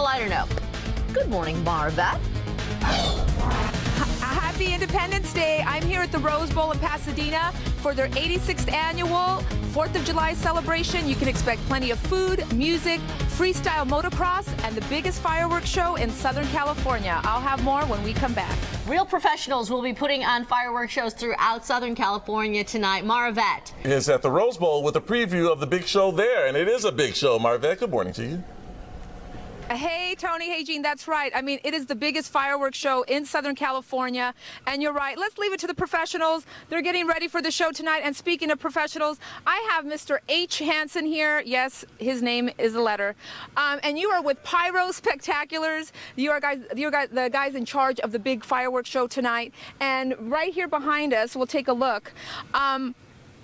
all I don't know. Good morning, Marvette. Happy Independence Day. I'm here at the Rose Bowl in Pasadena for their 86th annual 4th of July celebration. You can expect plenty of food, music, freestyle motocross, and the biggest fireworks show in Southern California. I'll have more when we come back. Real professionals will be putting on fireworks shows throughout Southern California tonight. Marvette is at the Rose Bowl with a preview of the big show there, and it is a big show. Marvette, good morning to you. Hey, Tony. Hey, Jean. That's right. I mean, it is the biggest fireworks show in Southern California. And you're right. Let's leave it to the professionals. They're getting ready for the show tonight. And speaking of professionals, I have Mr. H. Hansen here. Yes, his name is a letter. And you are with Pyro Spectaculars. You're the guys in charge of the big fireworks show tonight. And right here behind us, we'll take a look.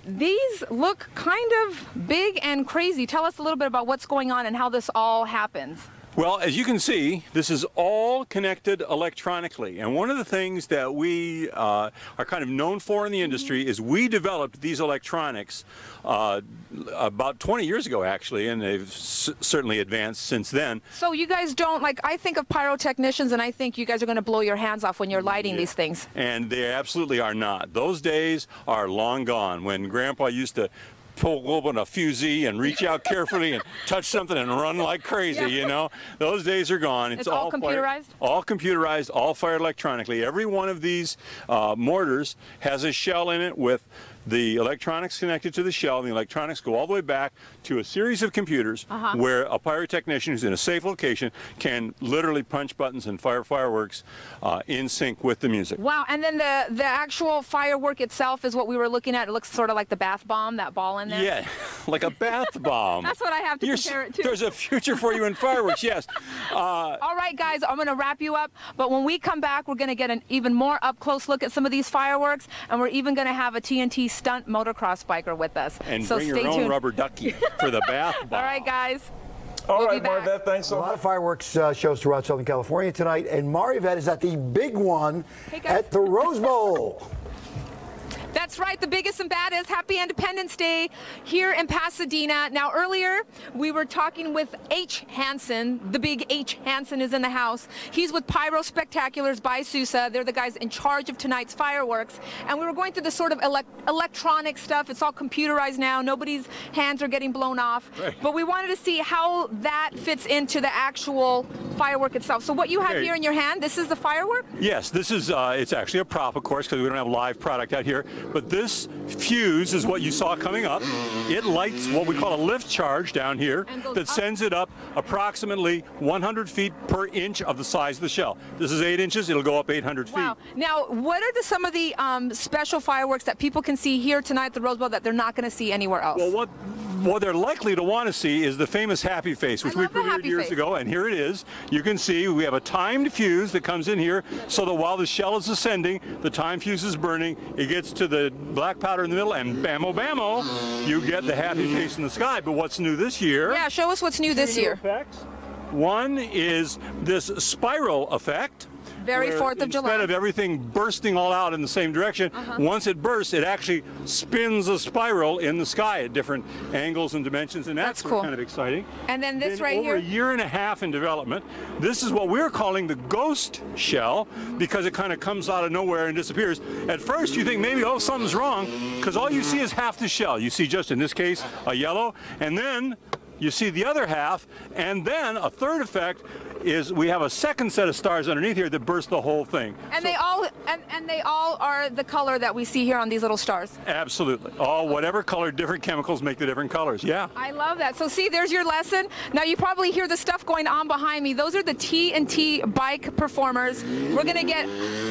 These look kind of big and crazy. Tell us a little bit about what's going on and how this all happens. Well, as you can see, this is all connected electronically. And one of the things that we are kind of known for in the industry is we developed these electronics about 20 years ago, actually, and they've certainly advanced since then. So you guys don't, like, I think of pyrotechnicians, and I think you guys are going to blow your hands off when you're lighting these things. And they absolutely are not. Those days are long gone when Grandpa used to pull open a fusee and reach out carefully and touch something and run like crazy, you know. Those days are gone. It's all computerized? All computerized, all fired electronically. Every one of these mortars has a shell in it with the electronics connected to the shell, and the electronics go all the way back to a series of computers where a pyrotechnician who's in a safe location can literally punch buttons and fire fireworks in sync with the music. Wow, and then the actual firework itself is what we were looking at. It looks sort of like the bath bomb, that ball in there. Yeah, like a bath bomb. That's what I have to compare it to. There's a future for you in fireworks, yes. All right, guys, I'm going to wrap you up, but when we come back, we're going to get an even more up-close look at some of these fireworks, and we're even going to have a TNT stunt motocross biker with us. And so bring your stay own tuned. Rubber ducky for the bath bomb. All right, guys. All right, Marvette, thanks so much. A lot of fireworks shows throughout Southern California tonight, and Marvette is at the big one at the Rose Bowl. That's right, the biggest and baddest. Happy Independence Day here in Pasadena. Now, earlier we were talking with H. Hansen. The big H. Hansen is in the house. He's with Pyro Spectaculars by Sousa. They're the guys in charge of tonight's fireworks. And we were going through the sort of electronic stuff. It's all computerized now. Nobody's hands are getting blown off. Right. But we wanted to see how that fits into the actual firework itself. So what you have here in your hand, this is the firework? Yes, this is, it's actually a prop, of course, because we don't have live product out here. But this fuse is what you saw coming up. It lights what we call a lift charge down here that sends it up approximately 100 feet per inch of the size of the shell. This is 8 inches. It'll go up 800 feet. Wow. Now, what are some of the special fireworks that people can see here tonight at the Rose Bowl that they're not going to see anywhere else? Well, what they're likely to want to see is the famous Happy Face, which we premiered years ago, and here it is. You can see we have a timed fuse that comes in here so that while the shell is ascending, the time fuse is burning, it gets to the black powder in the middle, and bammo, you get the Happy Face in the sky. But what's new this year? Yeah, show us what's new this year. One is this spiral effect. Very 4th of July. Instead of everything bursting all out in the same direction, once it bursts, it actually spins a spiral in the sky at different angles and dimensions, and that's cool. Kind of exciting. And then this right here? Over a year and a half in development, this is what we're calling the ghost shell, because it kind of comes out of nowhere and disappears. At first, you think maybe, oh, something's wrong, because all you see is half the shell. You see just, in this case, a yellow, and then you see the other half, and then a third effect is we have a second set of stars underneath here that burst the whole thing. And they all are the color that we see here on these little stars. Absolutely. All whatever color, different chemicals make the different colors. Yeah. I love that. So see, there's your lesson. Now you probably hear the stuff going on behind me. Those are the TNT bike performers. We're gonna get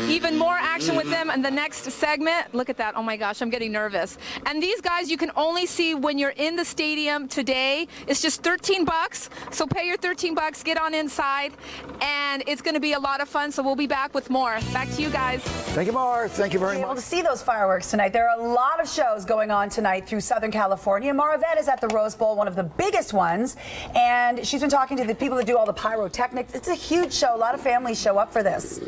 even more action with them in the next segment. Look at that. Oh my gosh, I'm getting nervous. And these guys you can only see when you're in the stadium today. It's just 13 bucks. So pay your 13 bucks, get on inside. And it's going to be a lot of fun, so we'll be back with more. Back to you guys. Thank you, Mar. Thank you very much. Able to see those fireworks tonight. There are a lot of shows going on tonight through Southern California. Marvette is at the Rose Bowl, one of the biggest ones, and she's been talking to the people that do all the pyrotechnics. It's a huge show. A lot of families show up for this.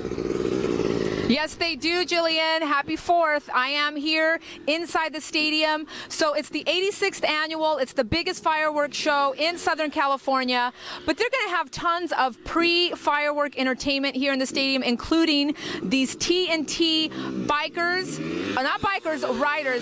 Yes, they do, Jillian. Happy 4th. I am here inside the stadium. So it's the 86th annual. It's the biggest fireworks show in Southern California. But they're going to have tons of pre-firework entertainment here in the stadium, including these TNT bikers, not bikers, riders.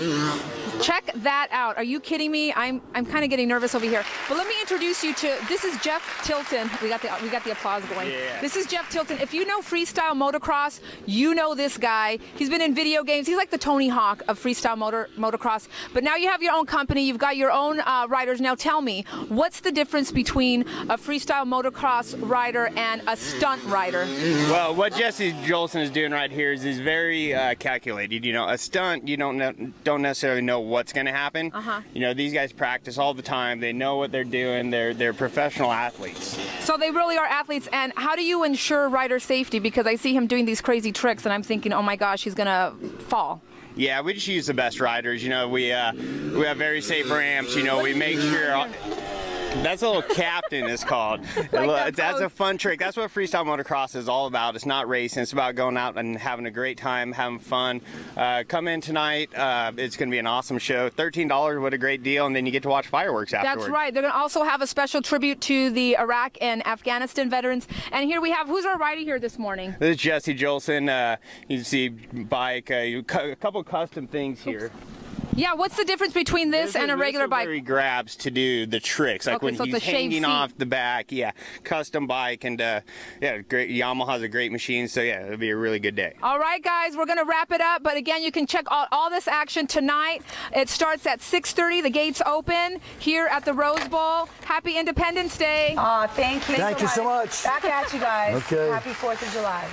Check that out. Are you kidding me? I'm kind of getting nervous over here. But let me introduce you to, this is Jeff Tilton. We got the applause going. Yeah. This is Jeff Tilton. If you know freestyle motocross, you know this guy. He's been in video games. He's like the Tony Hawk of freestyle motocross. But now you have your own company. You've got your own riders. Now tell me, what's the difference between a freestyle motocross rider and a stunt rider? Well, what Jesse Jolson is doing right here is he's very calculated. You know, a stunt, you don't necessarily know what's going to happen. You know, these guys practice all the time. They know what they're doing. They're professional athletes. So they really are athletes. And how do you ensure rider safety? Because I see him doing these crazy tricks, and I'm thinking, oh my gosh, he's going to fall. Yeah, we just use the best riders. You know, we have very safe ramps. You know, we make sure. That's a little captain is called. That's a fun trick. That's what freestyle motocross is all about. It's not racing. It's about going out and having a great time, having fun. Come in tonight. It's going to be an awesome show. $13, what a great deal. And then you get to watch fireworks afterwards. That's right. They're going to also have a special tribute to the Iraq and Afghanistan veterans. And here we have, who's our rider here this morning? This is Jesse Jolson. You see bike, a couple custom things here. Oops. Yeah, what's the difference between this and a regular bike? He grabs to do the tricks, like when he's hanging off the back. Yeah, custom bike, and yeah, great. Yamaha's a great machine, so yeah, it'll be a really good day. All right, guys, we're gonna wrap it up, but again, you can check out all this action tonight. It starts at 6:30. The gates open here at the Rose Bowl. Happy Independence Day. Thank you. Thank you so much. Back at you guys. Okay. Happy 4th of July.